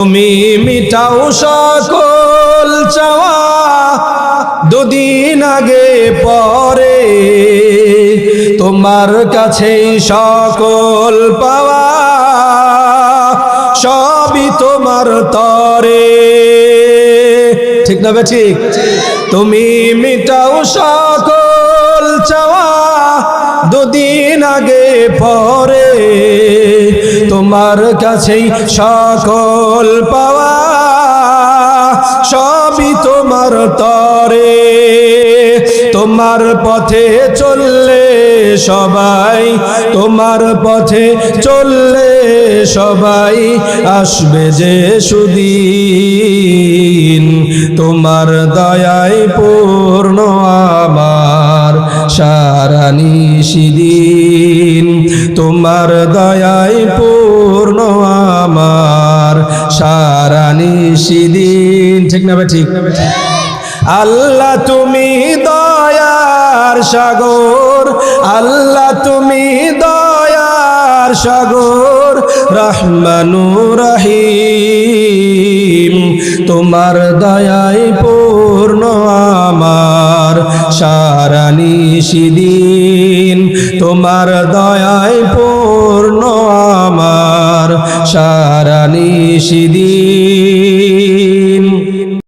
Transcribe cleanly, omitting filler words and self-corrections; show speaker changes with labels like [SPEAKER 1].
[SPEAKER 1] তুমি মিটাও সকল চাওয়া দুদিন আগে পরে, তোমার কাছেই সকল পাওয়া সবই তোমার তরে। ঠিক না বে ঠিক? তুমি মিটাও সকল চাওয়া দুদিন আগে পরে, তোমার কাছেই সকল পাওয়া সবই তোমার তরে। তোমার পথে চললে সবাই, তোমার পথে চললে সবাই আসবে যে সুদিন, তোমার দয়ায় পূর্ণ আমার সারা নিশিদিন, তোমার দয়ায় পূর্ণ আমার সারা নিশিদিন। ঠিক না? ঠিক। আল্লাহ তুমি দয়ার সাগর, আল্লাহ তুমি দয়ার সাগর, রহমানুর রহিম, তোমার দয়ায় পূর্ণ আমার সারা নিশিদিন, তোমার দয়ায় পূর্ণ আমার সারা নিশিদিন।